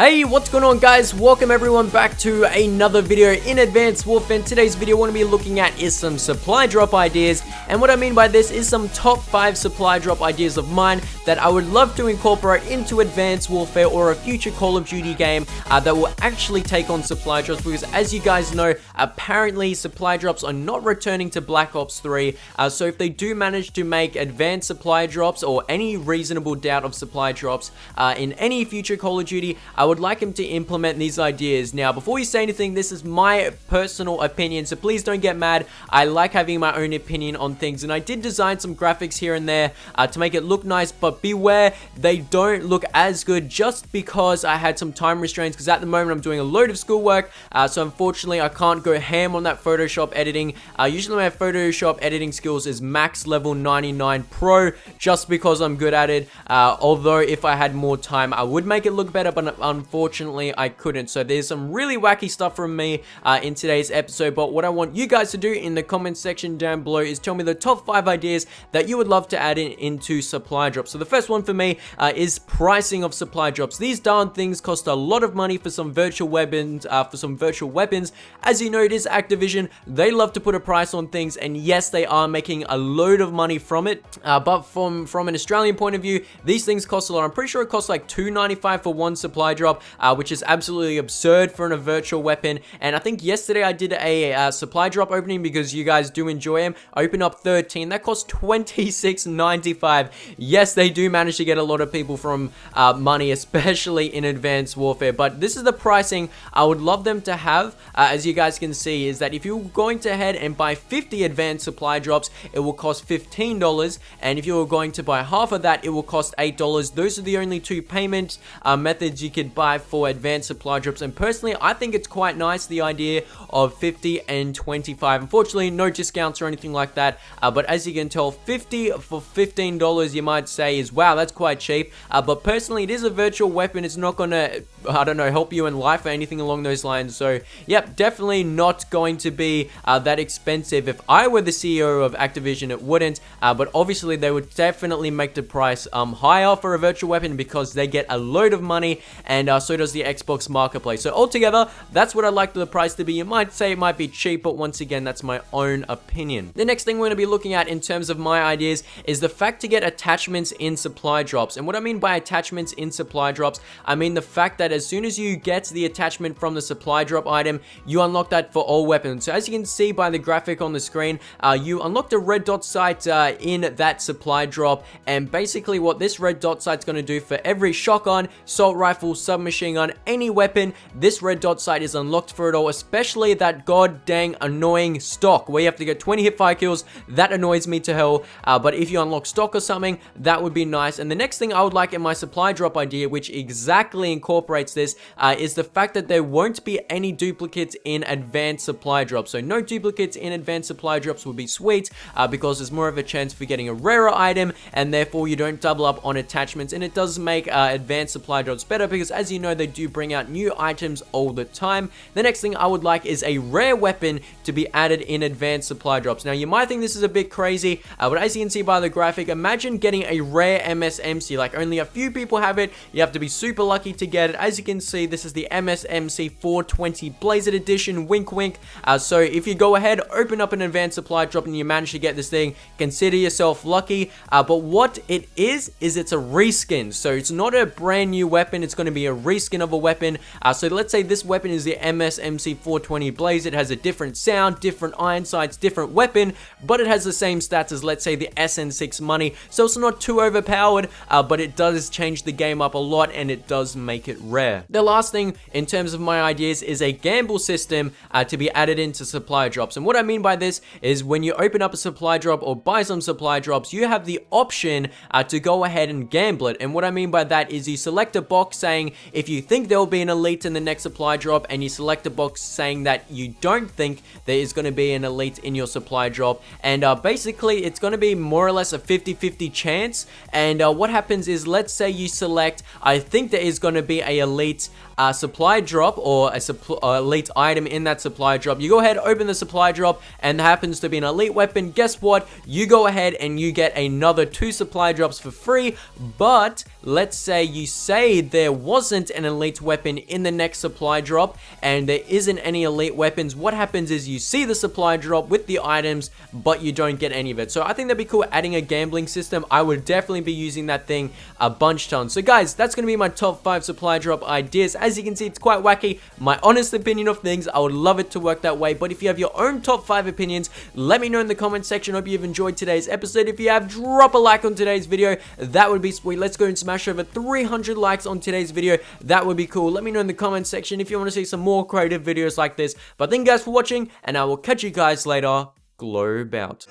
Hey, what's going on guys? Welcome everyone back to another video in Advanced Warfare. In today's video, what we're going to be looking at is some supply drop ideas. And what I mean by this is some top 5 supply drop ideas of mine that I would love to incorporate into Advanced Warfare or a future Call of Duty game that will actually take on supply drops. Because as you guys know, apparently supply drops are not returning to Black Ops 3. So if they do manage to make advanced supply drops or any reasonable doubt of supply drops in any future Call of Duty, I would like him to implement these ideas. Now, before you say anything, this is my personal opinion, so please don't get mad. I like having my own opinion on things, and I did design some graphics here and there to make it look nice, but beware, they don't look as good just because I had some time restraints, because at the moment I'm doing a load of schoolwork, so unfortunately I can't go ham on that Photoshop editing. Usually my Photoshop editing skills is max level 99 Pro, just because I'm good at it, although if I had more time I would make it look better, but unfortunately I couldn't. So there's some really wacky stuff from me in today's episode, but what I want you guys to do in the comment section down below is tell me the top 5 ideas that you would love to add into supply drops. So the first one for me is pricing of supply drops. These darn things cost a lot of money for some virtual weapons. As you know, it is Activision. They love to put a price on things, and yes, they are making a load of money from it, but from an Australian point of view, these things cost a lot. I'm pretty sure it costs like $2.95 for one supply drop, which is absolutely absurd for a virtual weapon. And I think yesterday I did a supply drop opening, because you guys do enjoy them. I opened up 13. That cost $26.95. Yes, they do manage to get a lot of people from money, especially in Advanced Warfare. But this is the pricing I would love them to have. As you guys can see, is that if you're going to head and buy 50 advanced supply drops, it will cost $15. And if you're going to buy half of that, it will cost $8. Those are the only two payment methods you could buy for advanced supply drops, and personally I think it's quite nice, the idea of 50 and 25. Unfortunately, no discounts or anything like that, but as you can tell, 50 for $15 you might say is, wow, that's quite cheap, but personally it is a virtual weapon. It's not gonna, I don't know, help you in life or anything along those lines. So yep, definitely not going to be that expensive. If I were the CEO of Activision, it wouldn't, but obviously they would definitely make the price higher for a virtual weapon, because they get a load of money, and so does the Xbox Marketplace. So altogether, that's what I'd like the price to be. You might say it might be cheap, but once again, that's my own opinion. The next thing we're going to be looking at in terms of my ideas is the fact to get attachments in supply drops. And what I mean by attachments in supply drops, I mean the fact that as soon as you get the attachment from the supply drop item, you unlock that for all weapons. So as you can see by the graphic on the screen, you unlock the red dot sight in that supply drop, and basically what this red dot sight's going to do for every shotgun, assault rifle, submachine gun, any weapon, this red dot sight is unlocked for it all, especially that god dang annoying stock where you have to get 20 hip fire kills. That annoys me to hell, but if you unlock stock or something, that would be nice. And the next thing I would like in my supply drop idea, which exactly incorporates this, is the fact that there won't be any duplicates in advanced supply drops. So no duplicates in advanced supply drops would be sweet, because there's more of a chance for getting a rarer item, and therefore you don't double up on attachments, and it does make advanced supply drops better, because as you know, they do bring out new items all the time. The next thing I would like is a rare weapon to be added in advanced supply drops. Now you might think this is a bit crazy, but as you can see by the graphic, imagine getting a rare MSMC. Like, only a few people have it. You have to be super lucky to get it. As you can see, this is the MSMC 420 Blazed Edition, wink wink. So if you go ahead, open up an advanced supply drop and you manage to get this thing, consider yourself lucky. But what it is it's a reskin. So it's not a brand new weapon, it's going to be a reskin of a weapon. So let's say this weapon is the MSMC 420 Blaze. It has a different sound, different iron sights, different weapon, but it has the same stats as, let's say, the SN6 Money. So it's not too overpowered, but it does change the game up a lot, and it does make it rare. The last thing in terms of my ideas is a gamble system to be added into supply drops. And what I mean by this is when you open up a supply drop or buy some supply drops, you have the option to go ahead and gamble it. And what I mean by that is you select a box saying if you think there will be an elite in the next supply drop, and you select a box saying that you don't think there is going to be an elite in your supply drop, and basically it's going to be more or less a 50-50 chance. And what happens is, let's say you select, I think there is going to be a elite supply drop or a elite item in that supply drop. You go ahead, open the supply drop, and there happens to be an elite weapon. Guess what? You go ahead and you get another 2 supply drops for free, but let's say there wasn't an elite weapon in the next supply drop and there isn't any elite weapons, what happens is you see the supply drop with the items, but you don't get any of it. So I think that'd be cool adding a gambling system. I would definitely be using that thing a bunch ton. So guys, that's going to be my top 5 supply drop ideas. As you can see, it's quite wacky. My honest opinion of things, I would love it to work that way. But if you have your own top 5 opinions, let me know in the comment section. Hope you've enjoyed today's episode. If you have, drop a like on today's video. That would be sweet. Let's go and smash over 300 likes on today's video. That would be cool. Let me know in the comment section if you want to see some more creative videos like this. But thank you guys for watching, and I will catch you guys later. Globe out.